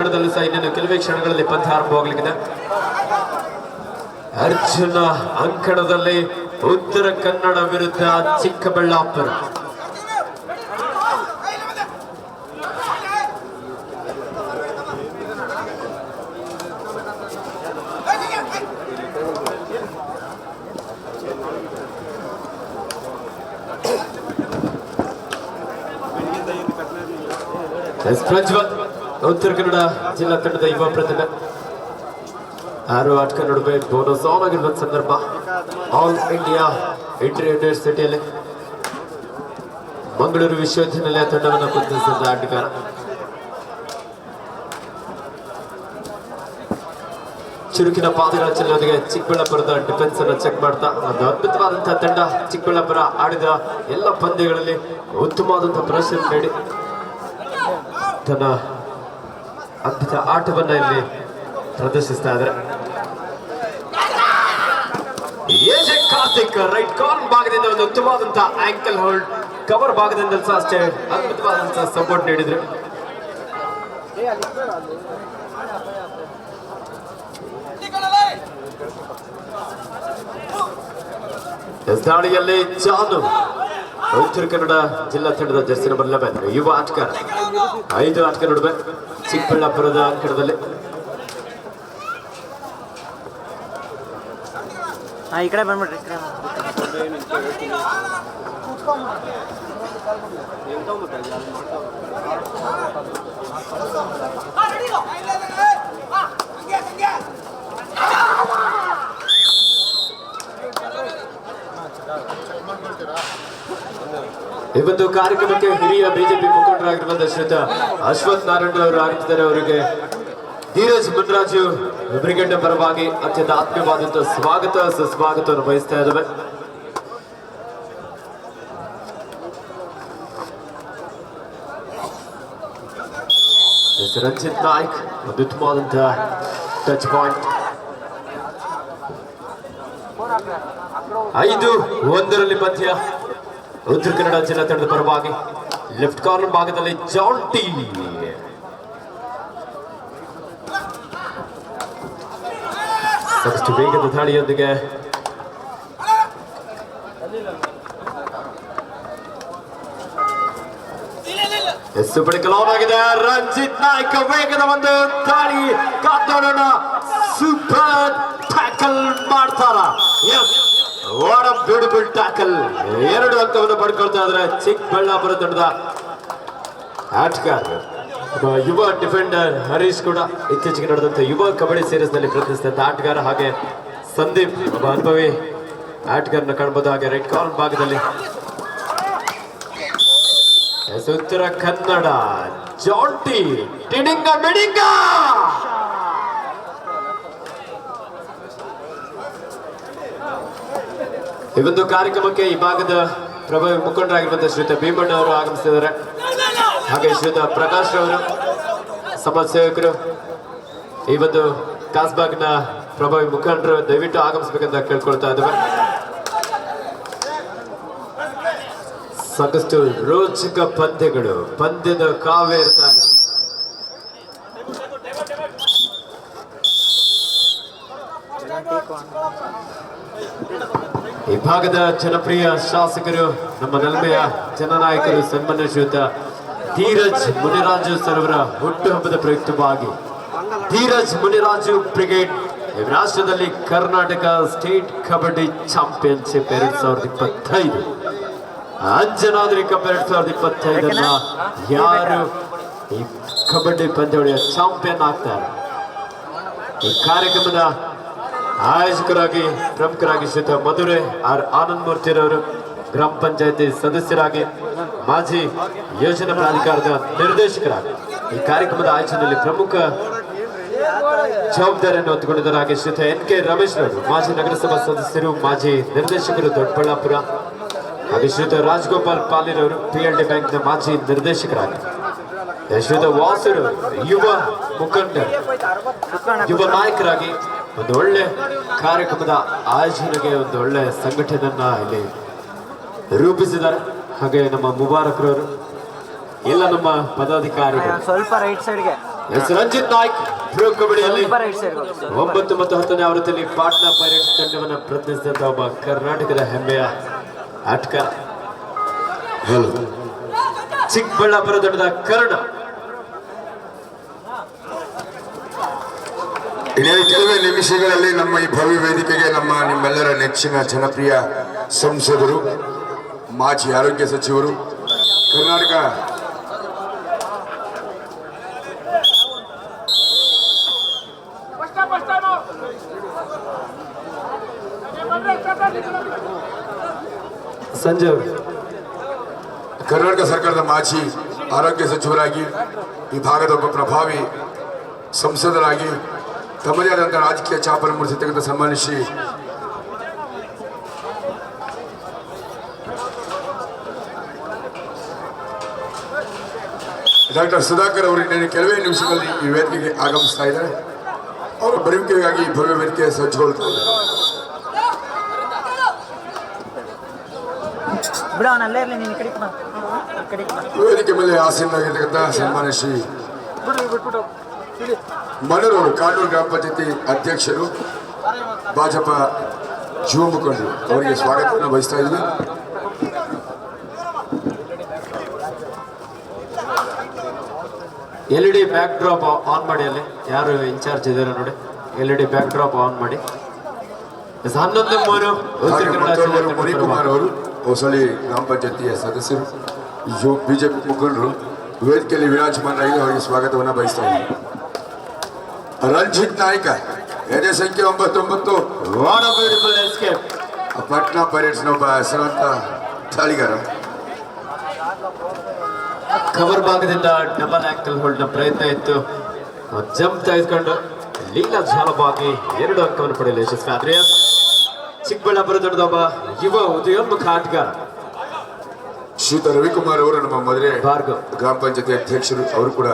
ಸಹ ಇನ್ನೇನು ಕೆಲವೇ ಕ್ಷಣಗಳಲ್ಲಿ ಪಂದ್ಯ ಆರಂಭವಾಗಲಿದೆ. ಅರ್ಜುನ ಅಂಕಣದಲ್ಲಿ ಉತ್ತರ ಕನ್ನಡ ವಿರುದ್ಧ ಚಿಕ್ಕಬಳ್ಳಾಪುರ. ಪ್ರಜ್ವಲ್ ಉತ್ತರ ಕನ್ನಡ ಜಿಲ್ಲಾ ತಂಡದ ಯುವ ಪ್ರತಿಭೆ. 6 ಆಟಗಾರ ನಡುವೆ ಬೋನಸ್ ಆನ್ ಆಗಿರುವ ಸಂದರ್ಭ. ಆಲ್ ಇಂಡಿಯಾ ಇಂಟರ್ ಯೂನಿವರ್ಸಿಟಿಯಲ್ಲಿ ಮಂಗಳೂರು ವಿಶ್ವವಿದ್ಯಾನಿಲಯ ತಂಡವನ್ನು ಪ್ರತಿನಿಧಿಸಿದ ಆಟಗಾರ. ಚುರುಕಿನ ಪಾದಗಳ ಚೆಲ್ಲುವುದಿಗೆ ಚಿಕ್ಕಬಳ್ಳಾಪುರದ ಡಿಫೆನ್ಸ್ ಅನ್ನು ಚೆಕ್ ಮಾಡ್ತಾ ಒಂದು ಅದ್ಭುತವಾದಂತಹ ತಂಡ. ಚಿಕ್ಕಬಳ್ಳಾಪುರ ಆಡಿದ ಎಲ್ಲ ಪಂದ್ಯಗಳಲ್ಲಿ ಉತ್ತಮವಾದಂತಹ ಪ್ರದರ್ಶನ ನೀಡಿ ತನ್ನ ಅದ್ಭುತ ಆಟವನ್ನ ಇಲ್ಲಿ ಪ್ರದರ್ಶಿಸ್ತಾ ಇದ್ದಾರೆ. ಕಾರ್ತಿಕ್ ರೈಟ್ ಕಾರ್ನ್ ಭಾಗದಿಂದ ಒಂದು ಉತ್ತಮವಾದಂತಹ ಆಂಕಲ್ ಹೋಲ್ಡ್, ಕವರ್ ಭಾಗದಿಂದ ಸಹ ಅಷ್ಟೇ ಅದ್ಭುತವಾದಂತಹ ಸಪೋರ್ಟ್ ನೀಡಿದ್ರು. ದಾಳಿಯಲ್ಲಿ ಜಾನು ಉತ್ತರ ಕನ್ನಡ ಜಿಲ್ಲಾ ತಂಡದ ಜರ್ಸಿ ನಂಬರ್ 11 ಯುವ ಆಟಗಾರ. 5 ಆಟಗಾರ ನಡುವೆ ಚಿಕ್ಕಬಳ್ಳಾಪುರದ ಅಂಕಣದಲ್ಲಿ. ಈ ಕಡೆ ಬಂದ್ಬಿಡ್ರಿ. ಈ ಒಂದು ಕಾರ್ಯಕ್ರಮಕ್ಕೆ ಹಿರಿಯ ಬಿಜೆಪಿ ಮುಖಂಡರಾಗಿರುವಂತಹ ಶ್ರೀಯುತ ಅಶ್ವಥ್ ನಾರಾಯಣ ಅವರು ಆರಂಭಿಸಿದ್ದಾರೆ. ಅವರಿಗೆ ಧೀರಜ್ ಮುನ್ರಾಜು ಬ್ರಿಗೇಡ್ ಪರವಾಗಿ ಅತ್ಯಂತ ಆತ್ಮೀಯವಾದಂತಹ ಸ್ವಾಗತ ಸುಸ್ವಾಗತವನ್ನು ಬಯಸ್ತಾ ಇದ್ದಾವೆ. ರಂಜಿತ್ ನಾಯ್ಕ್ ಒಂದು ಉತ್ತಮವಾದಂತಹ ಟಚ್ ಪಾಯಿಂಟ್. 5-1 ಪಂದ್ಯ ಉತ್ತರ ಕನ್ನಡ ಜಿಲ್ಲಾ ತಂಡದ ಪರವಾಗಿ. ಲೆಫ್ಟ್ ಕಾರ್ನರ್ ಭಾಗದಲ್ಲಿ ಜಾಂಟಿ ಸಾಕಷ್ಟು ವೇಗದ ದಾಳಿಯೊಂದಿಗೆ ಆಗಿದೆ. ರಂಜಿತ್ ನಾಯ್ಕ ವೇಗದ ಒಂದು ದಾಳಿ ಕಾತೋಡೋಣ. ಸೂಪರ್ ಟ್ಯಾಕಲ್ ಮಾಡ್ತಾರ. What a beautiful tackle. 2 ಅಂಕವನ್ನು ಪಡ್ಕೊಳ್ತಾ ಇದ್ರೆ ಚಿಕ್ಕಬಳ್ಳಾಪುರ ತಂಡದ ಆಟಗಾರ. ಯುವ ಡಿಫೆಂಡರ್ ಹರೀಶ್ ಕೂಡ ಇತ್ತೀಚೆಗೆ ನಡೆದಂತ ಯುವ ಕಬಡ್ಡಿ ಸೀರೀಸ್ ನಲ್ಲಿ ಪ್ರತಿನಿಧಿಸಿದಂತ ಆಟಗಾರ. ಹಾಗೆ ಸಂದೀಪ್ ಒಬ್ಬ ಅನುಭವಿ ಆಟಗಾರನ ಕಾಣಬಹುದು. ಹಾಗೆ ರೈಟ್ ಕಾರ್ನರ್ ಭಾಗದಲ್ಲಿ ಉತ್ತರ ಕನ್ನಡ ಜಾಂಟಿ ಟಿಡಿಂಗ ಮಿಡಿಂಗ. ಈ ಒಂದು ಕಾರ್ಯಕ್ರಮಕ್ಕೆ ಈ ಭಾಗದ ಪ್ರಭಾವಿ ಮುಖಂಡರಾಗಿರುವಂತಹ ಶ್ರೀಯುತ ಭೀಮಣ್ಣ ಅವರು ಆಗಮಿಸಿದ್ದಾರೆ. ಹಾಗೆ ಶ್ರೀಯುತ ಪ್ರಕಾಶ್ ಅವರು ಸಮಾಜ ಸೇವಕರು, ಈ ಒಂದು ಕಾಸ್ಬಾಗ್ನ ಪ್ರಭಾವಿ ಮುಖಂಡರು ದಯವಿಟ್ಟು ಆಗಮಿಸಬೇಕಂತ ಕೇಳ್ಕೊಳ್ತಾ ಇದ್ದೇವೆ. ಸಾಕಷ್ಟು ರೋಚಕ ಪಂದ್ಯಗಳು, ಪಂದ್ಯದ ಕಾವ್ಯ ಇರ್ತಾರೆ. ಈ ಭಾಗದ ಜನಪ್ರಿಯ ಶಾಸಕರು, ನಮ್ಮ ನಲ್ಮೆಯ ಜನನಾಯಕರು, ಸನ್ಮಾನ್ಯ ಶ್ರೀಯುತ ಧೀರಜ್ ಮುನಿರಾಜು ಸರ್ವರ ಹುಟ್ಟುಹಬ್ಬದ ಪ್ರಯುಕ್ತವಾಗಿ ಧೀರಜ್ ಮುನಿರಾಜು ಬ್ರಿಗೇಡ್ ರಾಷ್ಟ್ರದಲ್ಲಿ Karnataka state kabaddi championship 2025 Anjanadri cup 2025 ಯಾರು ಈ ಕಬಡ್ಡಿ ಪಂದ್ಯಾವಳಿಯ ಚಾಂಪಿಯನ್ ಆಗ್ತಾರೆ. ಈ ಕಾರ್ಯಕ್ರಮದ ಆಯೋಜಕರಾಗಿ ಪ್ರಮುಖರಾಗಿ ಶ್ರೀಯುತ ಮಧುರೆ ಆರ್ ಆನಂದ್ ಮೂರ್ತಿರವರು, ಗ್ರಾಮ ಪಂಚಾಯತಿ ಸದಸ್ಯರಾಗಿ, ಮಾಜಿ ಯೋಜನಾ ಪ್ರಾಧಿಕಾರದ ನಿರ್ದೇಶಕರಾಗಿ ಈ ಕಾರ್ಯಕ್ರಮದ ಆಯೋಜನೆಯಲ್ಲಿ ಪ್ರಮುಖ ಜವಾಬ್ದಾರಿಯನ್ನು ಹೊತ್ತುಕೊಂಡಿದ್ದಾರೆ. ಹಾಗೆ ಶ್ರೀಯುತ NK ರಮೇಶ್ ರವರು, ಮಾಜಿ ನಗರಸಭಾ ಸದಸ್ಯರು, ಮಾಜಿ ನಿರ್ದೇಶಕರು, ದೊಡ್ಡಬಳ್ಳಾಪುರ. ಹಾಗೆ ಶ್ರೀಯುತ ರಾಜಗೋಪಾಲ್ ಪಾಲಿರವರು PLD ಬ್ಯಾಂಕ್ನ ಮಾಜಿ ನಿರ್ದೇಶಕರಾಗಿ, ಶ್ರೀಯುತ ವಾಸರು ಯುವ ಮುಖಂಡ, ಯುವ ನಾಯಕರಾಗಿ ಒಂದು ಒಳ್ಳೆ ಕಾರ್ಯಕ್ರಮದ ಆಯೋಜನೆಗೆ ಒಂದು ಒಳ್ಳೆ ಸಂಘಟನೆಯನ್ನ ಇಲ್ಲಿ ರೂಪಿಸಿದ್ದಾರೆ. ಹಾಗೆ ನಮ್ಮ ಮುಬಾರಕ್ರವರು, ಎಲ್ಲ ನಮ್ಮ ಪದಾಧಿಕಾರಿಗಳು ಸ್ವಲ್ಪ ರೈಟ್ ಸೈಡ್ಗೆ ಎಸ್ ರಂಜಿತ್ ನಾಯ್ಕ್ ಪ್ರೋ ಕಬಡ್ಡಿಯಲ್ಲಿ 9 ಮತ್ತು 10ನೇ ಆವೃತ್ತಿಯಲ್ಲಿ ಪಾಟ್ನಾ ಪೈರೇಟ್ಸ್ ತಂಡವನ್ನು ಪ್ರತಿನಿಧಿಸಿದಂತಹ ಒಬ್ಬ ಕರ್ನಾಟಕದ ಹೆಮ್ಮೆಯ ಆಟಗಾರ. ಚಿಕ್ಕಬಳ್ಳಾಪುರ ತಂಡದ ಕರ್ಣ. ಇನ್ನೇನು ಕೆಲವೇ ನಿಮಿಷಗಳಲ್ಲಿ ನಮ್ಮ ಈ ಭವ್ಯ ವೇದಿಕೆಗೆ ನಿಮ್ಮೆಲ್ಲರ ನೆಚ್ಚಿನ ಜನಪ್ರಿಯ ಸಂಸದರು, ಮಾಜಿ ಆರೋಗ್ಯ ಸಚಿವರು, ಕರ್ನಾಟಕ ಸಂಜಯ್ ಕರ್ನಾಟಕ ಸರ್ಕಾರದ ಮಾಜಿ ಆರೋಗ್ಯ ಸಚಿವರಾಗಿ ಈ ಭಾಗದ ಒಬ್ಬ ಪ್ರಭಾವಿ ಸಂಸದರಾಗಿ ತಮ್ಮದೇ ಆದಂತಹ ರಾಜಕೀಯ ಛಾಪನ್ನು ಮೂಡಿಸಿರ್ತಕ್ಕಂಥ ಸನ್ಮಾನ್ಯ ಶ್ರೀ ಡಾಕ್ಟರ್ ಸುಧಾಕರ್ ಅವರು ಇನ್ನೇನು ಕೆಲವೇ ನಿಮಿಷಗಳಲ್ಲಿ ಈ ವೇದಿಕೆಗೆ ಆಗಮಿಸ್ತಾ ಇದ್ದಾರೆ. ಅವರ ಬರುವಿಕೆಗಾಗಿ ಈ ಭವ್ಯ ವೇದಿಕೆ ಸಜ್ಜುಗೊಳ್ತಾ ಇದೆ. ವೇದಿಕೆ ಮೇಲೆ ಆಸೀನರಾಗಿರ್ತಕ್ಕಂಥ ಸನ್ಮಾನ್ಯ ಶ್ರೀ ಮನರವರು, ಕಾನೂರು ಗ್ರಾಮ ಪಂಚಾಯತಿ ಅಧ್ಯಕ್ಷರು, ಭಾಜಪ ಯುವ ಮುಖಂಡರು, ಅವರಿಗೆ ಸ್ವಾಗತವನ್ನು ಬಯಸ್ತಾ ಇದ್ದೀವಿ. LED ಬ್ಯಾಕ್ ಡ್ರಾಪ್ ಆನ್ ಮಾಡಿ. ಅಲ್ಲಿ ಯಾರು ಇನ್ಚಾರ್ಜ್ ಇದ್ದಾರೆ ನೋಡಿ, LED ಬ್ಯಾಕ್ ಡ್ರಾಪ್ ಆನ್ ಮಾಡಿ. 11-3 ಮಣಿಕುಮಾರ್ ಅವರು ಹೊಸಳ್ಳಿ ಗ್ರಾಮ ಪಂಚಾಯತಿಯ ಸದಸ್ಯರು, ಬಿಜೆಪಿ ಮುಖಂಡರು ವೇದಿಕೆಯಲ್ಲಿ ವಿರಾಜಮಾನರಾಗಿ ಅವರಿಗೆ ಸ್ವಾಗತವನ್ನು ಬಯಸ್ತಾ ಇದ್ದೀವಿ. ರಂಜಿತ್ ನಾಯ್ಕ, ಎದೆ ಸಂಖ್ಯೆ 99, ಪಾಟ್ನಾ ಪೈರೇಟ್ಸ್ನ ಒಬ್ಬ ಹೆಸರಾಂತ ದಾಳಿಗಾರ. ಕವರ್ ಭಾಗದಿಂದ ಡಬಲ್ ಆಂಕಲ್ ಹೋಲ್ಡ್ ಪ್ರಯತ್ನ ಇತ್ತು, ಜಂಪ್ ತೆಗೆದುಕೊಂಡು ಲೀಲಾ ಜಾಲವಾಗಿ 2 ಅಂಕವನ್ನು ಪಡೆಯಲು ಯಶಸ್ವಿ ಆದ್ರೆ. ಚಿಕ್ಕಬಳ್ಳಾಪುರ ತಂಡದ ಒಬ್ಬ ಯುವ ಉದಯೋನ್ಮುಖ ಆಟಗಾರ ಶ್ರೀಯುತ ರವಿಕುಮಾರ್ ಅವರು, ನಮ್ಮ ಮದುವೆ ಭಾರ್ಗವ್ ಗ್ರಾಮ ಪಂಚಾಯತಿ ಅಧ್ಯಕ್ಷರು, ಅವರು ಕೂಡ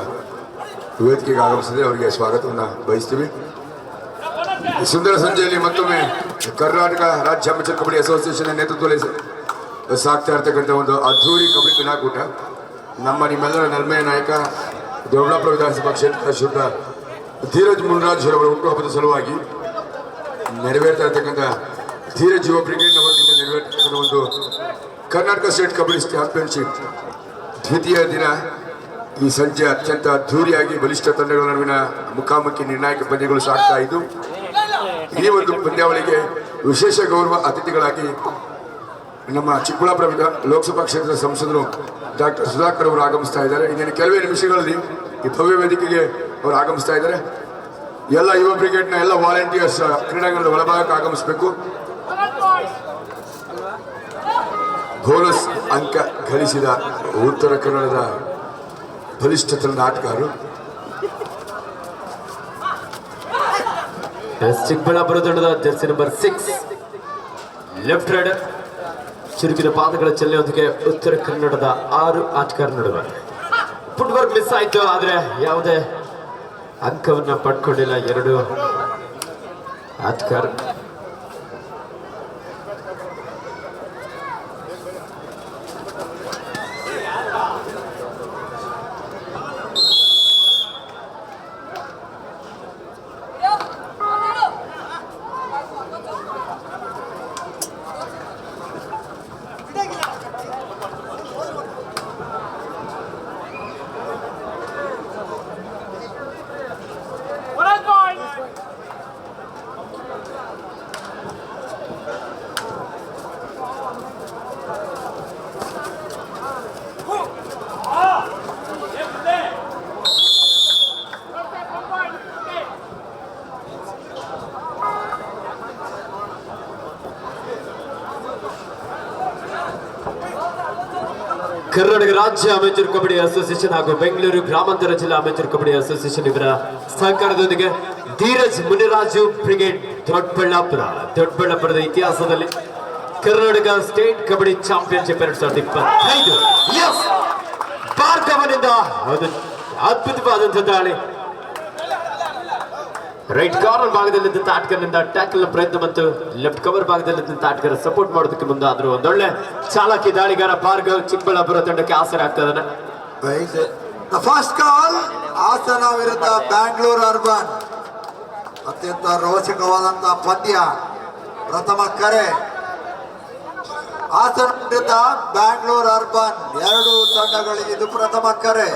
ವೇದಿಕೆಗೆ ಆಗಮಿಸಿದ್ರೆ ಅವರಿಗೆ ಸ್ವಾಗತವನ್ನು ಬಯಸ್ತೀವಿ. ಈ ಸುಂದರ ಸಂಜೆಯಲ್ಲಿ ಮತ್ತೊಮ್ಮೆ ಕರ್ನಾಟಕ ರಾಜ್ಯ ಅಮೆಚೂರ್ ಕಬಡ್ಡಿ ಅಸೋಸಿಯೇಷನ್ ನೇತೃತ್ವದಲ್ಲಿ ಸಾಗ್ತಾ ಇರ್ತಕ್ಕಂಥ ಒಂದು ಅದ್ಧೂರಿ ಕಬಡ್ಡಿ ಕ್ರೀಡಾಕೂಟ ನಿಮ್ಮೆಲ್ಲರ ನಲ್ಮೆಯ ನಾಯಕ ದೊಡ್ಡಬಳ್ಳಾಪುರ ವಿಧಾನಸಭಾ ಕ್ಷೇತ್ರದ ಶುದ್ಧ ಧೀರಜ್ ಮುನ್ರಾಜ್ ಅವರ ಹುಟ್ಟುಹಬ್ಬದ ಸಲುವಾಗಿ ನೆರವೇರ್ತಾ ಇರ್ತಕ್ಕಂಥ ಧೀರಜ್ ಯುವ ಬ್ರಿಗೇಡ್ನ ವತಿಯಿಂದ ನೆರವೇರ್ತಕ್ಕಂಥ ಒಂದು ಕರ್ನಾಟಕ ಸ್ಟೇಟ್ ಕಬಡ್ಡಿ ಚಾಂಪಿಯನ್ಶಿಪ್ ದ್ವಿತೀಯ ದಿನ ಈ ಸಂಜೆ ಅತ್ಯಂತ ಅದ್ಧೂರಿಯಾಗಿ ಬಲಿಷ್ಠ ತಂಡಗಳ ನಡುವಿನ ಮುಖಾಮುಖಿ ನಿರ್ಣಾಯಕ ಪಂದ್ಯಗಳು ಸಾಗ್ತಾ ಇದ್ದು, ಈ ಒಂದು ಪಂದ್ಯಾವಳಿಗೆ ವಿಶೇಷ ಗೌರವ ಅತಿಥಿಗಳಾಗಿ ನಮ್ಮ ಚಿಕ್ಕಬಳ್ಳಾಪುರ ಲೋಕಸಭಾ ಕ್ಷೇತ್ರದ ಸಂಸದರು ಡಾಕ್ಟರ್ ಸುಧಾಕರ್ ಅವರು ಆಗಮಿಸ್ತಾ ಇದ್ದಾರೆ. ಇನ್ನೇನು ಕೆಲವೇ ನಿಮಿಷಗಳಲ್ಲಿ ಈ ಭವ್ಯ ವೇದಿಕೆಗೆ ಅವರು ಆಗಮಿಸ್ತಾ ಇದ್ದಾರೆ. ಎಲ್ಲ ಯುವ ಬ್ರಿಗೇಡ್ನ ಎಲ್ಲ ವಾಲಂಟಿಯರ್ಸ್ ಕ್ರೀಡಾಂಗಣದ ಒಳಭಾಗಕ್ಕೆ ಆಗಮಿಸಬೇಕು. ಬೋನಸ್ ಅಂಕ ಗಳಿಸಿದ ಉತ್ತರ ಕನ್ನಡದ ಬಲಿಷ್ಠ ತಂಡದ ಆಟಗಾರರು ಚಿಕ್ಕಬಳ್ಳಾಪುರ ತಂಡದ ಜರ್ಸಿ ನಂಬರ್ 6 ಲೆಫ್ಟ್ ರೈಡರ್, ಚುರುಕಿನ ಪಾದಗಳ ಚೆಲ್ಲೆಯೊಂದಿಗೆ ಉತ್ತರ ಕನ್ನಡದ 6 ಆಟಗಾರ ನಡುವೆ ಫುಟ್ವರ್ಕ್ ಮಿಸ್ ಆಯ್ತು, ಆದ್ರೆ ಯಾವುದೇ ಅಂಕವನ್ನ ಪಡ್ಕೊಂಡಿಲ್ಲ 2 ಆಟಗಾರ. ಕರ್ನಾಟಕ ರಾಜ್ಯ ಅಮೆಚೂರ್ ಕಬಡ್ಡಿ ಅಸೋಸಿಯೇಷನ್ ಹಾಗೂ ಬೆಂಗಳೂರು ಗ್ರಾಮಾಂತರ ಜಿಲ್ಲಾ ಅಮೆಚೂರ್ ಕಬಡ್ಡಿ ಅಸೋಸಿಯೇಷನ್ ಇವರ ಸಹಕಾರದೊಂದಿಗೆ ಧೀರಜ್ ಮುನಿರಾಜು ಬ್ರಿಗೇಡ್ ದೊಡ್ಡಬಳ್ಳಾಪುರದ ಇತಿಹಾಸದಲ್ಲಿ ಕರ್ನಾಟಕ ಸ್ಟೇಟ್ ಕಬಡ್ಡಿ ಚಾಂಪಿಯನ್ಶಿಪ್ 2025 ಭಾರ್ಗವನಿಂದ ಅದ್ಭುತವಾದಂತಹ ದಾಳಿ. ರೈಟ್ ಕಾರ್ನರ್ ಭಾಗದಲ್ಲಿದ್ದಂಥ ಆಟಗಾರನಿಂದ ಟ್ಯಾಕಲ್ ಪ್ರಯತ್ನ ಮತ್ತು ಲೆಫ್ಟ್ ಕವರ್ ಭಾಗದಲ್ಲಿದ್ದಂಥ ಆಟಗಾರ ಸಪೋರ್ಟ್ ಮಾಡೋದಕ್ಕೆ ಮುಂದಾದ್ರು. ಒಂದೊಳ್ಳೆ ಚಾಲಕಿ ದಾಳಿಗಾರ ಭಾರ್ಗವ್ ಚಿಕ್ಕಬಳ್ಳಾಪುರ ತಂಡಕ್ಕೆ ಆಸರೆ ಆಗ್ತಾ ಇದ್ದಾನೆ. The first call ಹಾಸನ ವಿರುದ್ಧ ಬ್ಯಾಂಗ್ಳೂರ್ ಅರ್ಬನ್ ಅತ್ಯಂತ ರೋಚಕವಾದಂತಹ ಪಂದ್ಯ. ಪ್ರಥಮ ಕರೆ ಹಾಸನ ವಿರುದ್ಧ ಬ್ಯಾಂಗ್ಳೂರ್ ಅರ್ಬನ್, ಎರಡು ತಂಡಗಳಿಗೆ ಇದು ಪ್ರಥಮ ಕರೆ.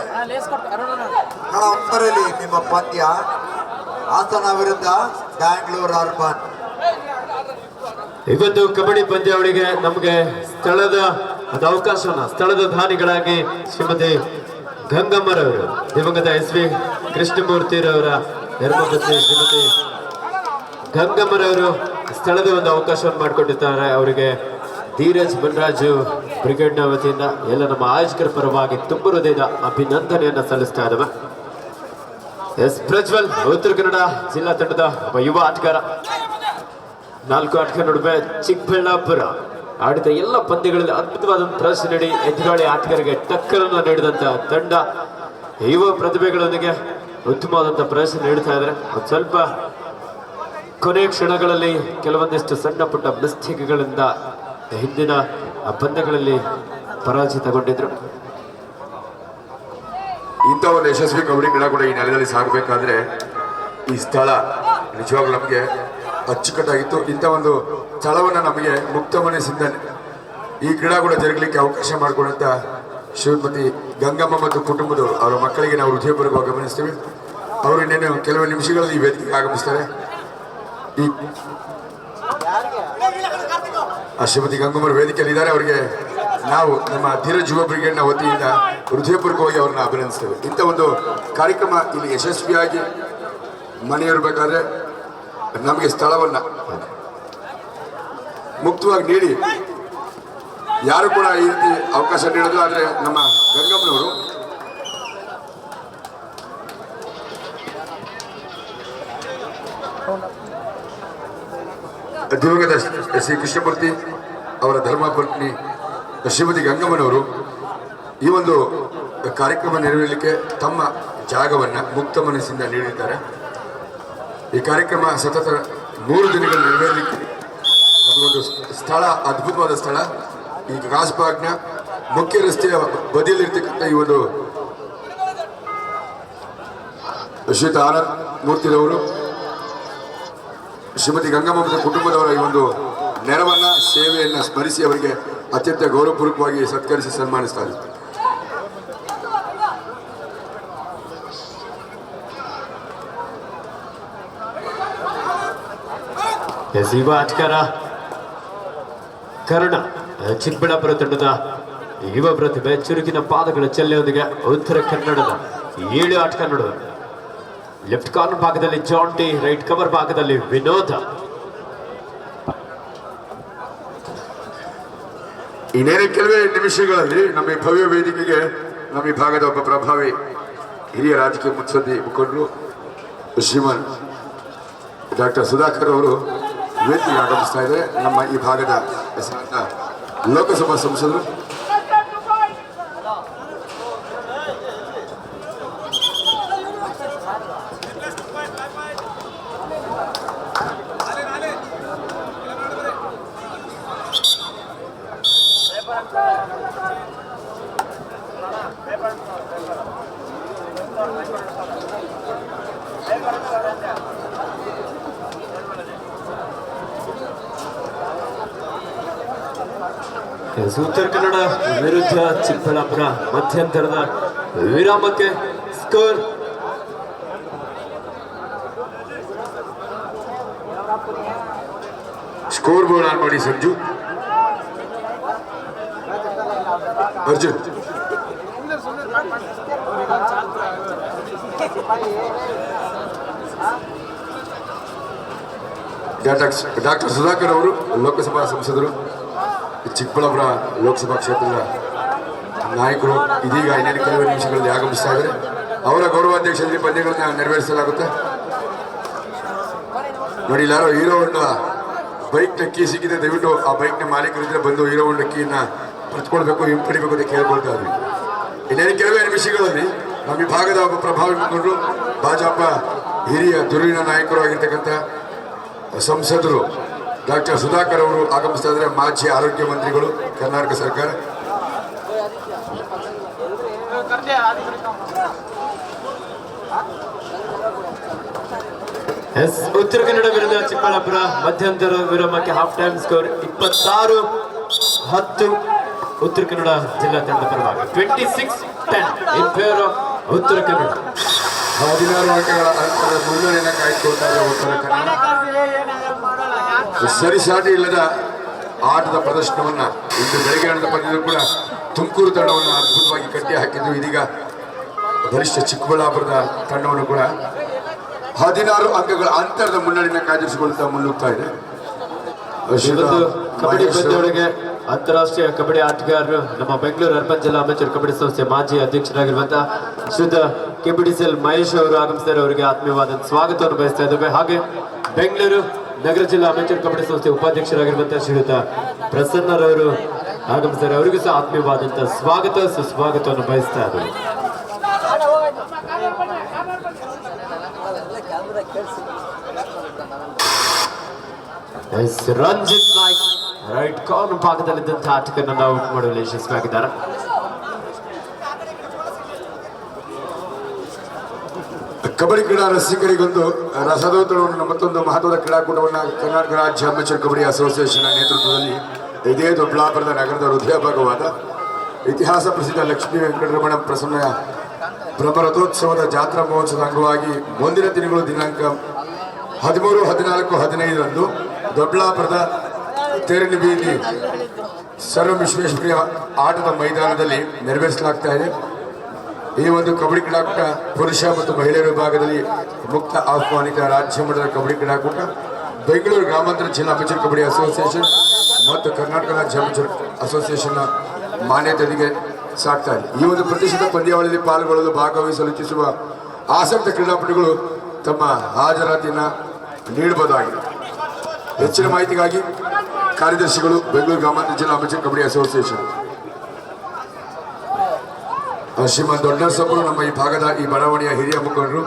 ಕಳ ಒಬ್ಬರಲ್ಲಿ ನಿಮ್ಮ ಪಂದ್ಯ ಹಾಸನ ವಿರುದ್ಧ ಬ್ಯಾಂಗ್ಳೂರ್ ಅರ್ಬನ್. ಇವತ್ತು ಕಬಡ್ಡಿ ಪಂದ್ಯಾವಳಿಗೆ ನಮಗೆ ಸ್ಥಳದ ಒಂದು ಅವಕಾಶವನ್ನ ಸ್ಥಳದ ದಾನಿಗಳಾಗಿ ಶ್ರೀಮತಿ ಗಂಗಮ್ಮರವರು, ದಿವಂಗತ ಎಸ್ ವಿ ಕೃಷ್ಣಮೂರ್ತಿರವರ ಧರ್ಮಪತ್ನಿ ಶ್ರೀಮತಿ ಗಂಗಮ್ಮರವರು ಸ್ಥಳದ ಒಂದು ಅವಕಾಶವನ್ನು ಮಾಡಿಕೊಟ್ಟಿದ್ದಾರೆ. ಅವರಿಗೆ ಧೀರಜ್ ಬನ್ರಾಜು ಬ್ರಿಗೇಡ್ನ ವತಿಯಿಂದ ಎಲ್ಲ ನಮ್ಮ ಆಯೋಜಕರ ಪರವಾಗಿ ತುಂಬ ಹೃದಯದ ಅಭಿನಂದನೆಯನ್ನ ಸಲ್ಲಿಸ್ತಾ ಇದ್ದಾವೆ. ಎಸ್ ಪ್ರಜ್ವಲ್ ಉತ್ತರ ಕನ್ನಡ ಜಿಲ್ಲಾ ತಂಡದ ಒಬ್ಬ ಯುವ ಆಟಗಾರ. 4 ಆಟಗಾರ ನಡುವೆ ಚಿಕ್ಕಬಳ್ಳಾಪುರ ಆಡಿದ ಎಲ್ಲ ಪಂದ್ಯಗಳಲ್ಲಿ ಅದ್ಭುತವಾದ ಪ್ರದರ್ಶನ ನೀಡಿ ಎದುರಾಳಿ ಆಟಗಾರರಿಗೆ ಟಕ್ಕರನ್ನು ನೀಡಿದಂತಹ ತಂಡ. ಯುವ ಪ್ರತಿಭೆಗಳೊಂದಿಗೆ ಉತ್ತಮವಾದಂತಹ ಪ್ರದರ್ಶನ ನೀಡ್ತಾ ಇದ್ದಾರೆ. ಒಂದು ಸ್ವಲ್ಪ ಕೊನೆಯ ಕ್ಷಣಗಳಲ್ಲಿ ಕೆಲವೊಂದಿಷ್ಟು ಸಣ್ಣ ಪುಟ್ಟ ಮಿಸ್ಟೇಕ್ಗಳಿಂದ ಹಿಂದಿನ ಪಂದ್ಯಗಳಲ್ಲಿ ಪರಾಜಿತಗೊಂಡಿದ್ರು. ಇಂಥ ಒಂದು ಯಶಸ್ವಿ ಕಬಡ್ಡಿ ಕ್ರೀಡಾ ಕೂಡ ಈ ನೆಲದಲ್ಲಿ ಸಾಗಬೇಕಾದ್ರೆ ಈ ಸ್ಥಳ ನಿಜವಾಗ್ಲೂ ನಮಗೆ ಅಚ್ಚುಕಟ್ಟಾಗಿತ್ತು. ಇಂಥ ಒಂದು ಸ್ಥಳವನ್ನು ನಮಗೆ ಮುಕ್ತ ಮನಸ್ಸಿಂದ ಈ ಕ್ರೀಡಾ ಕೂಡ ಜರುಗಲಿಕ್ಕೆ ಅವಕಾಶ ಮಾಡಿಕೊಡಂತ ಶ್ರೀಮತಿ ಗಂಗಮ್ಮ ಮತ್ತು ಕುಟುಂಬದವರು, ಅವರ ಮಕ್ಕಳಿಗೆ ನಾವು ಹೃದಯಪೂರ್ವಕವಾಗಿ ಗಮನಿಸ್ತೀವಿ. ಅವರು ಇನ್ನೇನು ಕೆಲವು ನಿಮಿಷಗಳಲ್ಲಿ ಈ ವೇದಿಕೆಗೆ ಆಗಮಿಸ್ತಾರೆ. ಈ ಶ್ರೀಮತಿ ಗಂಗಮ್ಮರ ವೇದಿಕೆಯಲ್ಲಿ ಇದ್ದಾರೆ. ಅವರಿಗೆ ನಾವು ನಮ್ಮ ಧೀರಜ್ ಯುವ ಬ್ರಿಗೇಡ್ನ ವತಿಯಿಂದ ಹೃದಯಪೂರ್ವಕವಾಗಿ ಅವ್ರನ್ನ ಅಭಿನಂದಿಸ್ತೇವೆ. ಇಂಥ ಒಂದು ಕಾರ್ಯಕ್ರಮ ಇಲ್ಲಿ ಯಶಸ್ವಿಯಾಗಿ ಮನೆಯಿರಬೇಕಾದ್ರೆ ನಮಗೆ ಸ್ಥಳವನ್ನು ಮುಕ್ತವಾಗಿ ನೀಡಿ ಯಾರು ಕೂಡ ಈ ರೀತಿ ಅವಕಾಶ ನೀಡೋದು. ಆದರೆ ನಮ್ಮ ಗಂಗಮ್ಮನವರು ದಿವಂಗತ ಶ್ರೀ ಕೃಷ್ಣಮೂರ್ತಿ ಅವರ ಧರ್ಮಪತ್ನಿ ಶ್ರೀಮತಿ ಗಂಗಮ್ಮನವರು ಈ ಒಂದು ಕಾರ್ಯಕ್ರಮ ನೆರವೇರಲಿಕ್ಕೆ ತಮ್ಮ ಜಾಗವನ್ನು ಮುಕ್ತ ಮನಸ್ಸಿಂದ ನೀಡಿದ್ದಾರೆ. ಈ ಕಾರ್ಯಕ್ರಮ ಸತತ 3 ದಿನಗಳು ನೆರವೇರಲಿಕ್ಕೆ ನಮಗೊಂದು ಸ್ಥಳ, ಅದ್ಭುತವಾದ ಸ್ಥಳ, ಈ ರಾಜ್ಬಾಗ್ನ ಮುಖ್ಯ ರಸ್ತೆಯ ಬದಿಯಲ್ಲಿರ್ತಕ್ಕಂಥ ಈ ಒಂದು ಶ್ರೀಯುತ ಆನಂದ್ ಮೂರ್ತಿರವರು, ಶ್ರೀಮತಿ ಗಂಗಮ್ಮ ಮತ್ತು ಕುಟುಂಬದವರ ಈ ಒಂದು ನೆರವನ್ನ ಸೇವೆಯನ್ನ ಸ್ಮರಿಸಿ ಅವರಿಗೆ ಅತ್ಯಂತ ಗೌರವಪೂರ್ವಕವಾಗಿ ಸತ್ಕರಿಸಿ ಸನ್ಮಾನಿಸ್ತಾರೆ. ಯುವ ಆಟಗಾರ ಕರ್ಣ, ಚಿಕ್ಕಬಳ್ಳಾಪುರ ತಂಡದ ಯುವ ಪ್ರತಿಭೆ, ಚುರುಕಿನ ಪಾದಗಳ ಚೆಲ್ಲೆಯೊಂದಿಗೆ ಉತ್ತರ ಕನ್ನಡದ 7 ಆಟಗಾರ ನಡುವೆ ಲೆಫ್ಟ್ ಕಾರ್ನರ್ ಭಾಗದಲ್ಲಿ ಜಾಂಟಿ, ರೈಟ್ ಕವರ್ ಭಾಗದಲ್ಲಿ ವಿನೋದ. ಇನ್ನೇನು ಕೆಲವೇ ನಿಮಿಷಗಳಲ್ಲಿ ನಮ್ಮ ಈ ಭವ್ಯ ವೇದಿಕೆಗೆ ನಮ್ಮ ಈ ಭಾಗದ ಒಬ್ಬ ಪ್ರಭಾವಿ ಹಿರಿಯ ರಾಜಕೀಯ ಮುತ್ಸದ್ದಿ ಮುಖಂಡರು ಶ್ರೀಮಾನ್ ಡಾಕ್ಟರ್ ಸುಧಾಕರ್ ಅವರು ವೇದಿಕೆಗೆ ಆಗಮಿಸ್ತಾ ಇದ್ದಾರೆ. ನಮ್ಮ ಈ ಭಾಗದ ಲೋಕಸಭಾ ಸಂಸದರು ಉತ್ತರ ಕನ್ನಡ ವಿರುದ್ಧ ಚಿಕ್ಕಬಳ್ಳಾಪುರ ಮಧ್ಯಂತರದ ವಿರಾಮಕ್ಕೆ ಸ್ಕೋರ್ ಬೋರ್ಡ್ ಆನ್ ಮಾಡಿ ಸಂಜು. ಅರ್ಜುನ್ ಡಾಕ್ಟರ್ ಸುಧಾಕರ್ ಅವರು ಲೋಕಸಭಾ ಸಂಸದರು, ಚಿಕ್ಕಬಳ್ಳಾಪುರ ಲೋಕಸಭಾ ಕ್ಷೇತ್ರದ ನಾಯಕರು ಇದೀಗ ಇನ್ನೇನು ಕೆಲವು ನಿಮಿಷಗಳಲ್ಲಿ ಆಗಮಿಸ್ತಾ ಇದ್ದಾರೆ. ಅವರ ಗೌರವಾಧ್ಯಕ್ಷರಲ್ಲಿ ಪಂದ್ಯಗಳನ್ನ ನೆರವೇರಿಸಲಾಗುತ್ತೆ. ನೋಡಿ, ಯಾರೋ ಹೀರೋ ಹೊಂಡ ಬೈಕ್ನ ಕೀ ಸಿಕ್ಕಿದೆ, ದಯವಿಟ್ಟು ಆ ಬೈಕ್ನ ಮಾಲೀಕರಿದ್ರೆ ಬಂದು ಹೀರೋ ಹೊಂಡ ಕೀನ ಪಡೆದುಕೊಳ್ಬೇಕು, ಹಿಂಪಡಿಬೇಕು ಅಂತ ಕೇಳ್ಕೊಳ್ತಾ ಇದ್ವಿ. ಇನ್ನೇನು ಕೆಲವೇ ನಿಮಿಷಗಳಲ್ಲಿ ನಮ್ಮ ಈ ಭಾಗದ ಒಬ್ಬ ಪ್ರಭಾವಿ ಮುಖಂಡರು, ಭಾಜಪ ಹಿರಿಯ ಧುರೀಣ ನಾಯಕರು ಆಗಿರ್ತಕ್ಕಂಥ ಸಂಸದರು ಡಾಕ್ಟರ್ ಸುಧಾಕರ್ ಅವರು ಆಗಮಿಸ್ತಾ ಇದ್ದಾರೆ. ಮಾಜಿ ಆರೋಗ್ಯ ಮಂತ್ರಿಗಳು, ಕರ್ನಾಟಕ ಸರ್ಕಾರ. ಎಸ್ ಉತ್ತರ ಕನ್ನಡ ವಿರುದ್ಧ ಚಿಕ್ಕಬಳ್ಳಾಪುರ ಮಧ್ಯಂತರ ವಿರಾಮಕ್ಕೆ half time score 26-10 Uttara Kannada ಜಿಲ್ಲಾ ತಂಡದ ಪರವಾಗಿ 26-10 in favour of Uttara Kannada. 16 ಅಂಕಗಳ ಅಂತರದ ಮುನ್ನಡೆಯನ್ನು ಕಾಯ್ದುಕೊಂಡಾಗ ಉತ್ತರ ಕನ್ನಡ ಸರಿಸಾಟಿ ಇಲ್ಲದ ಆಟದ ಪ್ರದರ್ಶನವನ್ನ ಇಂದು ಬೆಳಗ್ಗೆ ನಡೆದ ಪಂದ್ಯದಲ್ಲೂ ಕೂಡ ತುಮಕೂರು ತಂಡವನ್ನು ಅದ್ಭುತವಾಗಿ ಕಟ್ಟಿ ಹಾಕಿದ್ದು. ಇದೀಗ ಬಲಿಷ್ಠ ಚಿಕ್ಕಬಳ್ಳಾಪುರದ ತಂಡವನ್ನು ಕೂಡ 16 ಅಂಕಗಳ ಅಂತರದ ಮುನ್ನಡೆಯನ್ನು ಕಾಯ್ದಿರಿಸಿಕೊಳ್ಳುತ್ತಾ ಮುನ್ನುಗ್ತಾ ಇದೆ. ಇವತ್ತು ಕಬಡ್ಡಿ ಪಂದ್ಯದೊಳಗೆ ಅಂತಾರಾಷ್ಟ್ರೀಯ ಕಬಡ್ಡಿ ಆಟಗಾರರು ನಮ್ಮ ಬೆಂಗಳೂರು ಅರ್ಬನ್ ಜಿಲ್ಲಾ ಅಮೆಚೂರ್ ಕಬಡ್ಡಿ ಸಂಸ್ಥೆ ಮಾಜಿ ಅಧ್ಯಕ್ಷರಾಗಿರುವಂತಹ ಶ್ರೀಯುತ KBDCL ಮಹೇಶ್ ಅವರು ಆಗಮಿಸಿದ್ದಾರೆ. ಅವರಿಗೆ ಆತ್ಮೀಯವಾದ ಸ್ವಾಗತವನ್ನು ಬಯಸ್ತಾ ಇದ್ದೇವೆ. ಹಾಗೆ ಬೆಂಗಳೂರು ನಗರ ಜಿಲ್ಲಾ ಅಮೆಚೂರ್ ಕಬಡ್ಡಿ ಸಂಸ್ಥೆ ಉಪಾಧ್ಯಕ್ಷರಾಗಿರುವಂತಹ ಶ್ರೀಯುತ ಪ್ರಸನ್ನರವರು ಆಗಮಿಸಿದ್ದಾರೆ. ಅವರಿಗೂ ಸಹ ಆತ್ಮೀಯವಾದಂತಹ ಸ್ವಾಗತ ಸುಸ್ವಾಗತವನ್ನು ಬಯಸ್ತಾ ಇದ್ದೇವೆ. ರಂಜಿತ್ ನಾಯ್ಕ್ ರೈಟ್ ಕಾರ್ನರ್ ಭಾಗದಲ್ಲಿದ್ದಂತಹ ಆಟಗಾರನನ್ನು ಔಟ್ ಮಾಡಲು ಯಶಸ್ವಿಯಾಗಿದ್ದಾರೆ. ಕಬಡ್ಡಿ ಕ್ರೀಡಾ ರಸಿಕರಿಗೊಂದು ರಸದೌತಣವನ್ನು ಮತ್ತೊಂದು ಮಹತ್ವದ ಕ್ರೀಡಾಕೂಟವನ್ನು ಕರ್ನಾಟಕ ರಾಜ್ಯ ಅಮೆಚೂರ್ ಕಬಡ್ಡಿ ಅಸೋಸಿಯೇಷನ್ ನೇತೃತ್ವದಲ್ಲಿ ಇದೇ ದೊಡ್ಡಬಳ್ಳಾಪುರದ ನಗರದ ಹೃದಯ ಭಾಗವಾದ ಇತಿಹಾಸ ಪ್ರಸಿದ್ಧ ಲಕ್ಷ್ಮೀ ವೆಂಕಟರಮಣ ಪ್ರಸನ್ನ ಬ್ರಹ್ಮರಥೋತ್ಸವದ ಜಾತ್ರಾ ಮಹೋತ್ಸವದ ಅಂಗವಾಗಿ ಮುಂದಿನ ದಿನಗಳು ದಿನಾಂಕ 13, 14, 15ರಂದು ದೊಡ್ಡಬಳ್ಳಾಪುರದ ತೇರಿನ ಬೀದಿ ಸರ್ವ ವಿಶ್ವೇಶ್ವರಯ್ಯ ಆಟದ ಮೈದಾನದಲ್ಲಿ ನೆರವೇರಿಸಲಾಗ್ತಾ ಇದೆ. ಈ ಒಂದು ಕಬಡ್ಡಿ ಕ್ರೀಡಾಕೂಟ ಪುರುಷ ಮತ್ತು ಮಹಿಳೆಯರ ವಿಭಾಗದಲ್ಲಿ ಮುಕ್ತ ಆಹ್ವಾನಿತ ರಾಜ್ಯ ಮಟ್ಟದ ಕಬಡ್ಡಿ ಕ್ರೀಡಾಕೂಟ ಬೆಂಗಳೂರು ಗ್ರಾಮಾಂತರ ಜಿಲ್ಲಾ ಅಮೆಚೂರ್ ಕಬಡ್ಡಿ ಅಸೋಸಿಯೇಷನ್ ಮತ್ತು ಕರ್ನಾಟಕ ರಾಜ್ಯ ಅಮೆಚೂರ್ ಅಸೋಸಿಯೇಷನ್ನ ಮಾನ್ಯತೆಗೆ ಸಾಕ್ತಾ ಇದೆ. ಈ ಒಂದು ಪ್ರತಿಷ್ಠಿತ ಪಂದ್ಯಾವಳಿಯಲ್ಲಿ ಪಾಲ್ಗೊಳ್ಳಲು ಭಾಗವಹಿಸಲು ಇಚ್ಛಿಸುವ ಆಸಕ್ತ ಕ್ರೀಡಾಪಟುಗಳು ತಮ್ಮ ಹಾಜರಾತಿಯನ್ನು ನೀಡಬಹುದಾಗಿದೆ. ಹೆಚ್ಚಿನ ಮಾಹಿತಿಗಾಗಿ ಕಾರ್ಯದರ್ಶಿಗಳು ಬೆಂಗಳೂರು ಗ್ರಾಮಾಂತರ ಜಿಲ್ಲಾ ಅಮೆಚೂರ್ ಕಬಡ್ಡಿ ಅಸೋಸಿಯೇಷನ್. ಶ್ರೀಮಂತ ದೊಡ್ಡಸೊಬ್ಬರು ನಮ್ಮ ಈ ಭಾಗದ ಈ ಬಡಾವಣೆಯ ಹಿರಿಯ ಮುಖಂಡರು,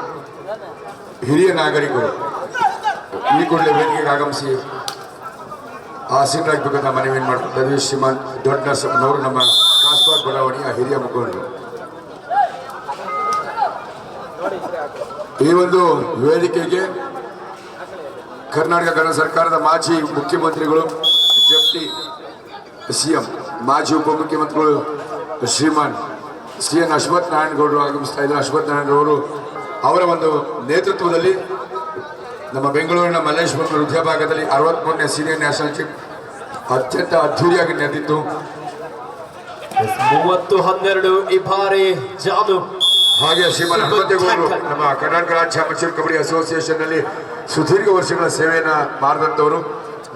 ಹಿರಿಯ ನಾಗರಿಕರು ಈ ಕೂಡಲೇ ವೇದಿಕೆಗೆ ಆಗಮಿಸಿ ಆಸೀನರಾಗಬೇಕಂತ ಮನವಿಯನ್ನು ಮಾಡ್ತಾರೆ. ಶ್ರೀಮಂತ ದೊಡ್ಡಸಪ್ಪನವರು ನಮ್ಮ ಕಾಸ್ಬಾಗ್ ಬಡಾವಣೆಯ ಹಿರಿಯ ಮುಖಂಡರು. ಈ ಒಂದು ವೇದಿಕೆಗೆ ಕರ್ನಾಟಕ ಗಣ ಸರ್ಕಾರದ ಮಾಜಿ ಮುಖ್ಯಮಂತ್ರಿಗಳು, ಡೆಪ್ಟಿ CM, ಮಾಜಿ ಉಪಮುಖ್ಯಮಂತ್ರಿಗಳು ಶ್ರೀಮಾನ್ CN ಅಶ್ವಥ್ ನಾರಾಯಣಗೌಡರು ಆಗಮಿಸ್ತಾ ಇದ್ದಾರೆ. ಅಶ್ವಥ್ ನಾರಾಯಣಗೌಡರು ಅವರ ಒಂದು ನೇತೃತ್ವದಲ್ಲಿ ನಮ್ಮ ಬೆಂಗಳೂರಿನ ಮಲ್ಲೇಶ್ವರ ಹೃದಯ ಭಾಗದಲ್ಲಿ 63ನೇ ಸೀನಿಯರ್ ನ್ಯಾಷನಲ್ ಚಿಪ್ ಅತ್ಯಂತ ಅದ್ಧೂರಿಯಾಗಿ ನಡೆದಿತ್ತು. 30-12 ಈ ಬಾರಿ ಜಾದು. ಹಾಗೆ ಶ್ರೀಮಾನ್ ಹನುಮಂತೇಗೌಡರು ನಮ್ಮ ಕರ್ನಾಟಕ ರಾಜ್ಯ ಅಮೆಚೂರ್ ಕಬಡ್ಡಿ ಅಸೋಸಿಯೇಷನ್ ನಲ್ಲಿ ಸುದೀರ್ಘ ವರ್ಷಗಳ ಸೇವೆಯನ್ನು ಮಾಡಿದಂಥವರು,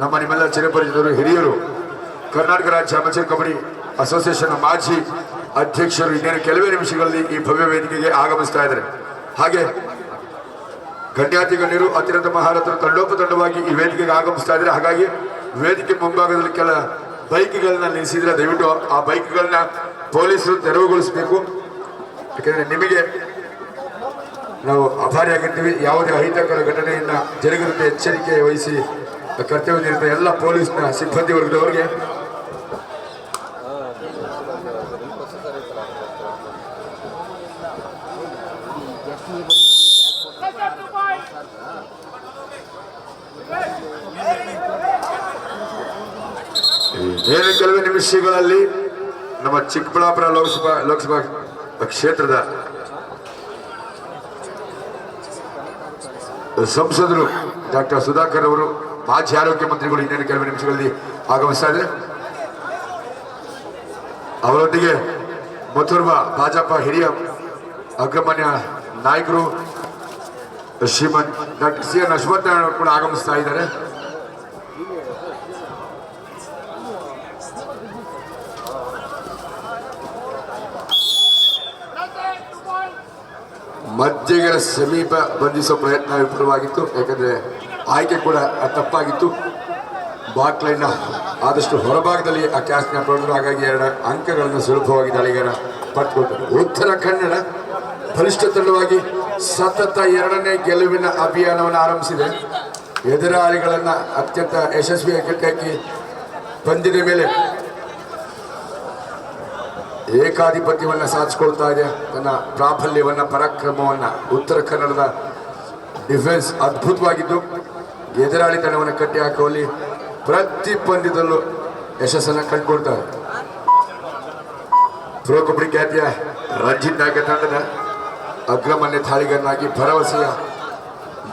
ನಮ್ಮ ನಿಮ್ಮೆಲ್ಲ ಚಿರಪರಿಚಿತರು, ಹಿರಿಯರು, ಕರ್ನಾಟಕ ರಾಜ್ಯ ಅಮೆಚೂರ್ ಕಬಡ್ಡಿ ಅಸೋಸಿಯೇಷನ್ ಮಾಜಿ ಅಧ್ಯಕ್ಷರು ಇನ್ನೇನು ಕೆಲವೇ ನಿಮಿಷಗಳಲ್ಲಿ ಈ ಭವ್ಯ ವೇದಿಕೆಗೆ ಆಗಮಿಸ್ತಾ ಇದ್ದಾರೆ. ಹಾಗೆ ಗಣ್ಯಾತಿ ಗಣ್ಯರು, ಅತ್ಯಂತ ಮಹಾರಥರು ತಂಡೋಪತಂಡವಾಗಿ ಈ ವೇದಿಕೆಗೆ ಆಗಮಿಸ್ತಾ ಇದ್ದಾರೆ. ಹಾಗಾಗಿ ವೇದಿಕೆ ಮುಂಭಾಗದಲ್ಲಿ ಕೆಲ ಬೈಕ್ಗಳನ್ನ ನಿಲ್ಲಿಸಿದ್ರೆ ದಯವಿಟ್ಟು ಆ ಬೈಕ್ಗಳನ್ನ ಪೊಲೀಸರು ತೆರವುಗೊಳಿಸಬೇಕು. ಯಾಕೆಂದರೆ ನಿಮಗೆ ನಾವು ಅಭಾರಿಯಾಗಿರ್ತೀವಿ. ಯಾವುದೇ ಅಹಿತಕರ ಘಟನೆಯನ್ನ ಜರುಗದಂತೆ ಎಚ್ಚರಿಕೆ ವಹಿಸಿ ಕರ್ತವ್ಯ ನಿರತ ಎಲ್ಲ ಪೊಲೀಸ್ನ ಸಿಬ್ಬಂದಿ ವರ್ಗದವರಿಗೆ ಏನು ಕೆಲವೇ ನಿಮಿಷಗಳಲ್ಲಿ ನಮ್ಮ ಚಿಕ್ಕಬಳ್ಳಾಪುರ ಲೋಕಸಭಾ ಕ್ಷೇತ್ರದ ಸಂಸದರು ಡಾಕ್ಟರ್ ಸುಧಾಕರ್ ಅವರು, ಮಾಜಿ ಆರೋಗ್ಯ ಮಂತ್ರಿಗಳು ಇನ್ನೇನು ಕೆಲವೇ ನಿಮಿಷಗಳಲ್ಲಿ ಆಗಮಿಸ್ತಾ ಇದ್ದಾರೆ. ಅವರೊಂದಿಗೆ ಮತ್ತೋರ್ವ ಭಾಜಪ ಹಿರಿಯ ಅಗ್ರಮಾನ್ಯ ನಾಯಕರು ಶ್ರೀಮಂತ್ ಡಾಕ್ಟರ್ CN ಅಶ್ವಥ್ ನಾರಾಯಣ ಕೂಡ ಆಗಮಿಸ್ತಾ ಇದ್ದಾರೆ. ಮಧ್ಯಗರ ಸಮೀಪ ಬಂಧಿಸುವ ಪ್ರಯತ್ನ ವಿಫಲವಾಗಿತ್ತು. ಯಾಕಂದರೆ ಆಯ್ಕೆ ಕೂಡ ತಪ್ಪಾಗಿತ್ತು. ಬಾಕ್ಲೈನ್ನ ಆದಷ್ಟು ಹೊರಭಾಗದಲ್ಲಿ ಆ ಕ್ಯಾಚ್ನ ಪಡೆದರು. ಹಾಗಾಗಿ 2 ಅಂಕಗಳನ್ನು ಸುಲಭವಾಗಿ ದಾಳಿಗಾರ ಪಡೆದುಕೊಂಡರು. ಉತ್ತರ ಕನ್ನಡ ಬಲಿಷ್ಠ ತಂಡವಾಗಿ ಸತತ 2ನೇ ಗೆಲುವಿನ ಅಭಿಯಾನವನ್ನು ಆರಂಭಿಸಿದೆ. ಎದುರಾಳಿಗಳನ್ನು ಅತ್ಯಂತ ಯಶಸ್ವಿಯಾಗಿ ಕಟ್ಟಾಕಿ ಪಂದ್ಯದ ಮೇಲೆ ಏಕಾಧಿಪತ್ಯವನ್ನು ಸಾಧಿಸಿಕೊಳ್ತಾ ಇದೆ. ತನ್ನ ಪ್ರಾಬಲ್ಯವನ್ನು, ಪರಾಕ್ರಮವನ್ನು ಉತ್ತರ ಕನ್ನಡದ ಡಿಫೆನ್ಸ್ ಅದ್ಭುತವಾಗಿದ್ದು ಎದುರಾಳಿ ತಂಡವನ್ನು ಕಟ್ಟಿ ಹಾಕುವಲ್ಲಿ ಪ್ರತಿ ಪಂದ್ಯದಲ್ಲೂ ಯಶಸ್ಸನ್ನು ಕಂಡುಕೊಳ್ತಾರೆ. ಪ್ರೋ ಕಬಡ್ಡಿ ಖ್ಯಾತಿಯ ರಂಜಿತ್ ನಾಯಕ ತಂಡದ ಅಗ್ರಮಾನ್ಯ ತಾಳಿಗಾರನಾಗಿ ಭರವಸೆಯ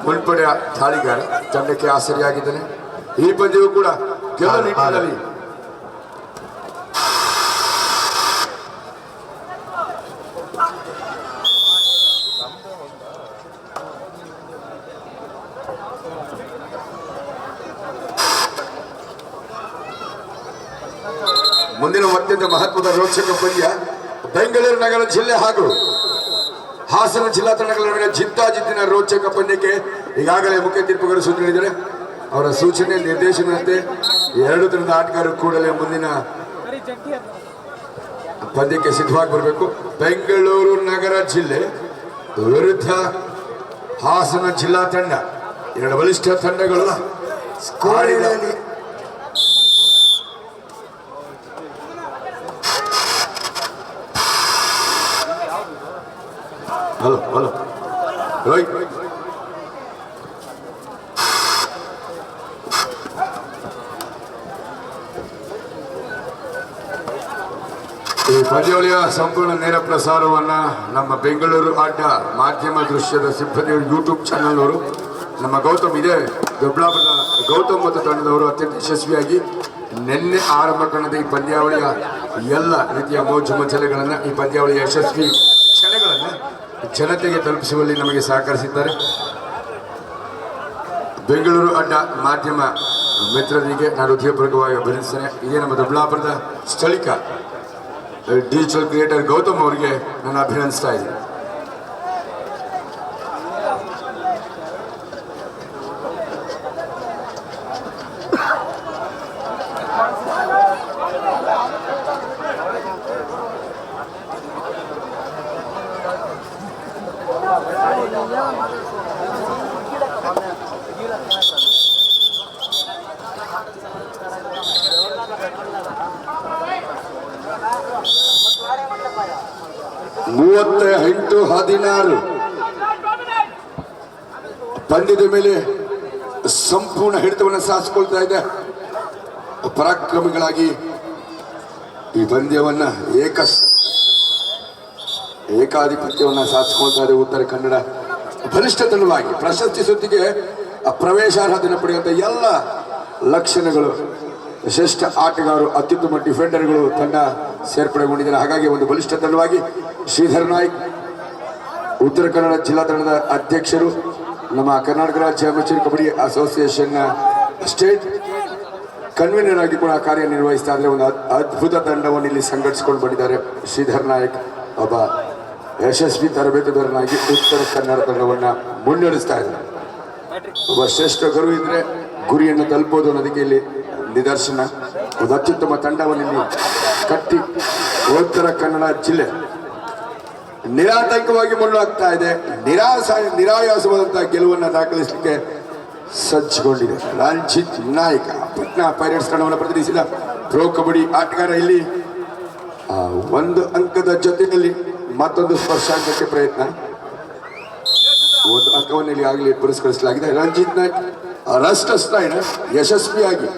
ಮುನ್ಪಡೆಯ ತಾಳಿಗಾರ ತಂಡಕ್ಕೆ ಆಸರಿಯಾಗಿದ್ದಾನೆ. ಈ ಪಂದ್ಯವು ಕೂಡ ಗೆಲ್ಲುವ ನಿಟ್ಟಿನಲ್ಲಿ ಮುಂದಿನ ಅತ್ಯಂತ ಮಹತ್ವದ ರೋಚಕ ಪಂದ್ಯ ಬೆಂಗಳೂರು ನಗರ ಜಿಲ್ಲೆ ಹಾಗೂ ಹಾಸನ ಜಿಲ್ಲಾ ತಂಡಗಳ ನಡುವಿನ ಜಿದ್ದಾಜಿದ್ದಿನ ರೋಚಕ ಪಂದ್ಯಕ್ಕೆ ಈಗಾಗಲೇ ಮುಖ್ಯ ತೀರ್ಪುಗಾರರು ಸೂಚನೆ ನೀಡಿದ್ದಾರೆ. ಅವರ ಸೂಚನೆ ನಿರ್ದೇಶನದಂತೆ ಎರಡು ತಂಡದ ಆಟಗಾರರು ಕೂಡಲೇ ಮುಂದಿನ ಪಂದ್ಯಕ್ಕೆ ಸಿದ್ಧವಾಗಿ ಬರಬೇಕು. ಬೆಂಗಳೂರು ನಗರ ಜಿಲ್ಲೆ ವಿರುದ್ಧ ಹಾಸನ ಜಿಲ್ಲಾ ತಂಡ, ಎರಡು ಬಲಿಷ್ಠ ತಂಡಗಳು ಸ್ಕೋರಿನಲ್ಲಿ ಹಲೋ ಹಲೋ ರೈಟ್ ಈ ಪಂದ್ಯಾವಳಿಯ ಸಂಪೂರ್ಣ ನೇರ ಪ್ರಸಾರವನ್ನ ನಮ್ಮ ಬೆಂಗಳೂರು ಅಡ್ಡ ಮಾಧ್ಯಮ ದೃಶ್ಯದ ಸಿಬ್ಬಂದಿ ಯೂಟ್ಯೂಬ್ ಚಾನಲ್ನವರು ನಮ್ಮ ಗೌತಮ್ ಇದೆ ದೊಡ್ಡಬಳ್ಳಾಪುರದ ಗೌತಮ್ ಮತ್ತು ತಂಡದವರು ಅತ್ಯಂತ ಯಶಸ್ವಿಯಾಗಿ ನಿನ್ನೆ ಆರಂಭ ಕಂಡ ಈ ಪಂದ್ಯಾವಳಿಯ ಎಲ್ಲ ರೀತಿಯ ಮೋಜು ಮಜಲೆಗಳನ್ನು, ಈ ಪಂದ್ಯಾವಳಿಯ ಯಶಸ್ವಿ ಕ್ಷಣಗಳನ್ನು ಜನತೆಗೆ ತಲುಪಿಸುವಲ್ಲಿ ನಮಗೆ ಸಹಕರಿಸಿದ್ದಾರೆ. ಬೆಂಗಳೂರು ಅಡ್ಡ ಮಾಧ್ಯಮ ಮಿತ್ರರಿಗೆ ನಾನು ಹೃದಯಪೂರ್ವಕವಾಗಿ ಅಭಿನಂದಿಸ್ತೇನೆ. ಇದೇ ನಮ್ಮ ದೊಡ್ಡಬಳ್ಳಾಪುರದ ಸ್ಥಳೀಕ ಡಿಜಿಟಲ್ ಕ್ರಿಯೇಟರ್ ಗೌತಮ್ ಅವರಿಗೆ ನಾನು ಅಭಿನಂದಿಸ್ತಾ ಇದ್ದೀನಿ. ಎಂಟು 16 ಪಂದ್ಯದ ಮೇಲೆ ಸಂಪೂರ್ಣ ಹಿಡಿತವನ್ನು ಸಾಧಿಸಿಕೊಳ್ತಾ ಇದೆ. ಪರಾಕ್ರಮಿಗಳಾಗಿ ಈ ಪಂದ್ಯವನ್ನ ಏಕಾಧಿಪತ್ಯವನ್ನು ಸಾಧಿಸಿಕೊಳ್ತಾ ಇದೆ ಉತ್ತರ ಕನ್ನಡ ಬಲಿಷ್ಠ ತಂಡವಾಗಿ. ಪ್ರಶಸ್ತಿ ಸುತ್ತಿಗೆ ಪ್ರವೇಶಾರ್ಹತೆಯನ್ನು ಪಡೆಯುವಂಥ ಎಲ್ಲ ಲಕ್ಷಣಗಳು, ಶ್ರೇಷ್ಠ ಆಟಗಾರರು, ಅತ್ಯುತ್ತಮ ಡಿಫೆಂಡರ್ಗಳು ತಂಡ ಸೇರ್ಪಡೆಗೊಂಡಿದ್ದಾರೆ. ಹಾಗಾಗಿ ಒಂದು ಬಲಿಷ್ಠ ತಂಡವಾಗಿ ಶ್ರೀಧರ್ ನಾಯ್ಕ್ ಉತ್ತರ ಕನ್ನಡ ಜಿಲ್ಲಾ ತಂಡದ ಅಧ್ಯಕ್ಷರು, ನಮ್ಮ ಕರ್ನಾಟಕ ರಾಜ್ಯ ಅಮೆಚೂರ್ ಕಬಡ್ಡಿ ಅಸೋಸಿಯೇಷನ್ನ ಸ್ಟೇಟ್ ಕನ್ವೀನರ್ ಆಗಿ ಕೂಡ ಕಾರ್ಯನಿರ್ವಹಿಸ್ತಾ ಇದ್ದಾರೆ. ಒಂದು ಅದ್ಭುತ ತಂಡವನ್ನು ಇಲ್ಲಿ ಸಂಘಟಿಸಿಕೊಂಡು ಬಂದಿದ್ದಾರೆ. ಶ್ರೀಧರ್ ನಾಯ್ಕ್ ಒಬ್ಬ ಯಶಸ್ವಿ ತರಬೇತುದಾರನಾಗಿ ಉತ್ತರ ಕನ್ನಡ ತಂಡವನ್ನು ಮುನ್ನಡೆಸ್ತಾ ಇದ್ದಾರೆ. ಒಬ್ಬ ಶ್ರೇಷ್ಠ ಗುರು ಇದ್ರೆ ಗುರಿಯನ್ನು ತಲುಪೋದು ಅನ್ನೋದಕ್ಕೆ ಇಲ್ಲಿ ನಿದರ್ಶನ. ಒಂದು ಅತ್ಯುತ್ತಮ ತಂಡವನ್ನು ಇಲ್ಲಿ ಕಟ್ಟಿ ಉತ್ತರ ಕನ್ನಡ ಜಿಲ್ಲೆ ನಿರಾತಂಕವಾಗಿ ಮುನ್ನಡೆಯುತ್ತಾ ಇದೆ. ನಿರಾಯಾಸವಾದಂತಹ ಗೆಲುವನ್ನು ದಾಖಲಿಸಲಿಕ್ಕೆ ಸಜ್ಜುಗೊಂಡಿದೆ. ರಂಜಿತ್ ನಾಯ್ಕ ಪಟ್ನಾ ಪೈರೇಟ್ಸ್ ತಂಡವನ್ನು ಪ್ರತಿನಿಧಿಸಿದ ಪ್ರೋ ಕಬಡ್ಡಿ ಆಟಗಾರ ಇಲ್ಲಿ ಒಂದು ಅಂಕದ ಜೊತೆಯಲ್ಲಿ ಮತ್ತೊಂದು ಸ್ಪರ್ಶಾಂಕಕ್ಕೆ ಪ್ರಯತ್ನ. ಒಂದು ಅಂಕವನ್ನು ಇಲ್ಲಿ ಆಗಲಿ ಪುರಸ್ಕರಿಸಲಾಗಿದೆ. ರಂಜಿತ್ ನಾಯ್ಕ್ ರಾಷ್ಟ್ರ ಸ್ಲೈಡ್ ಯಶಸ್ವಿಯಾಗಿ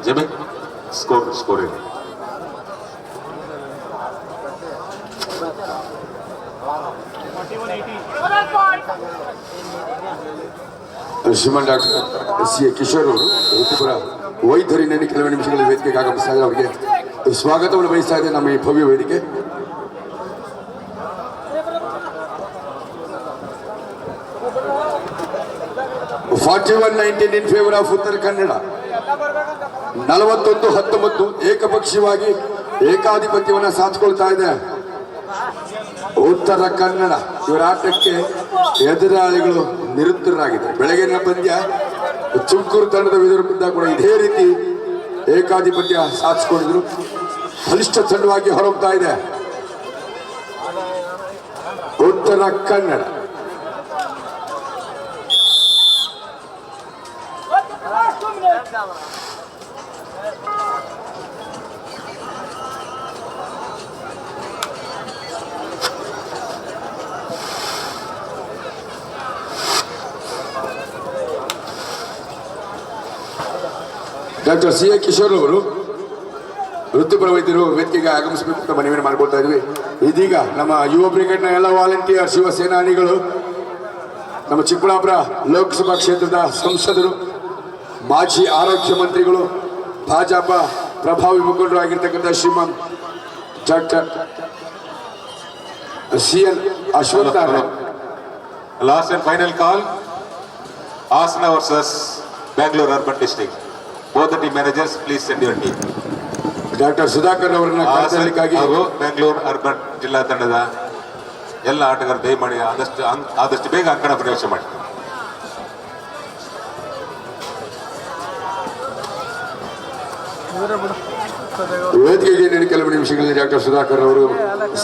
Jimmy, score it. Shriman doctor C A Kishore ಅವರು ವೃತ್ತಿಪರ ವೈದ್ಯರಿನಲ್ಲಿ ಕೆಲವು ನಿಮಿಷಗಳ ವೇದಿಕೆಗೆ ಆಗಮಿಸ್ತಾ ಇದ್ದಾರೆ. ಅವರಿಗೆ ಸ್ವಾಗತವನ್ನು ಬಯಸ್ತಾ ಇದೆ ನಮ್ಮ ಈ ಭವ್ಯ ವೇದಿಕೆ. $41-19 in favor of Uttara Kannada. 41-19 ಏಕಪಕ್ಷೀಯವಾಗಿ ಏಕಾಧಿಪತ್ಯವನ್ನು ಸಾಧಿಸ್ಕೊಳ್ತಾ ಇದೆ ಉತ್ತರ ಕನ್ನಡ. ಇವರ ಆಟಕ್ಕೆ ಎದುರಾಳಿಗಳು ನಿರುತ್ತರಾಗಿದ್ದಾರೆ. ಬೆಳಗಿನ ಪಂದ್ಯ ತುಮಕೂರು ತಂಡದ ವಿರುದ್ಧ ಕೂಡ ಇದೇ ರೀತಿ ಏಕಾಧಿಪತ್ಯ ಸಾಧಿಸಿಕೊಂಡಿದ್ರು. ಬಲಿಷ್ಠ ತಂಡವಾಗಿ ಹೊರಹೋಗ್ತಾ ಇದೆ Uttara Kannada. Doctor C A Kishore ಅವರು ವೃತ್ತಿಪರ ವೈದ್ಯರು ವೇದಿಕೆಗೆ ಆಗಮಿಸಬೇಕು ಅಂತ ಮನವಿಯನ್ನು ಮಾಡಿಕೊಳ್ತಾ ಇದ್ವಿ. ಇದೀಗ ನಮ್ಮ ಯುವ ಬ್ರಿಗೇಡ್ನ ಎಲ್ಲ ವಾಲಂಟಿಯರ್ ಶಿವಸೇನಾನಿಗಳು, ನಮ್ಮ ಚಿಕ್ಕಬಳ್ಳಾಪುರ ಲೋಕಸಭಾ ಕ್ಷೇತ್ರದ ಸಂಸದರು, ಮಾಜಿ ಆರೋಗ್ಯ ಮಂತ್ರಿಗಳು, ಭಾಜಪ ಪ್ರಭಾವಿ ಮುಖಂಡರು ಆಗಿರ್ತಕ್ಕಂಥ Shriman doctor CN Ashwath. Last and final call, Asana versus Bangalore Urban District. Both the team managers, please send your team. Doctor Sudhakar ಅವರನ್ನ ಕರೆತರಲಿಕ್ಕಾಗಿ ಹಾಗೂ ಬೆಂಗಳೂರು ಅರ್ಬನ್ ಜಿಲ್ಲಾ ತಂಡದ ಎಲ್ಲ ಆಟಗಾರರು ದಯಮಾಡಿ ಆದಷ್ಟು ಬೇಗ ಅಂಕಣ ಪ್ರವೇಶ ಮಾಡಿ. ವೇದಿಕೆಗೆ ನೀಡಿ ಕೆಲವು ನಿಮಿಷಗಳಲ್ಲಿ ಡಾಕ್ಟರ್ ಸುಧಾಕರ್ ಅವರು,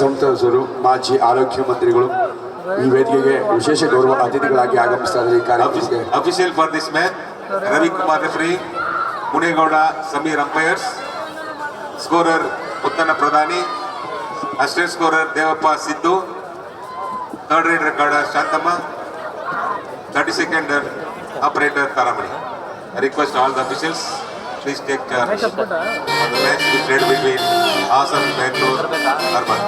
ಸಂಸದರು, ಮಾಜಿ ಆರೋಗ್ಯ ಮಂತ್ರಿಗಳು ಈ ವೇದಿಕೆಗೆ ವಿಶೇಷ ಗೌರವ ಅತಿಥಿಗಳಾಗಿ ಆಗಮಿಸ್ತಾ ಇದ್ದಾರೆ. ಈ ಕಾರ್ಯಕ್ರಮಕ್ಕೆ official for this match Ravikumar referee, Munegowda Sameer umpires, scorer Uttana Pradhani, assistant scorer Devappa Siddu, third rate recorder Shantamma, 32nd operator Taramani. I request all the officials, please take charge on the match which played between Assam and Bangalore Urban.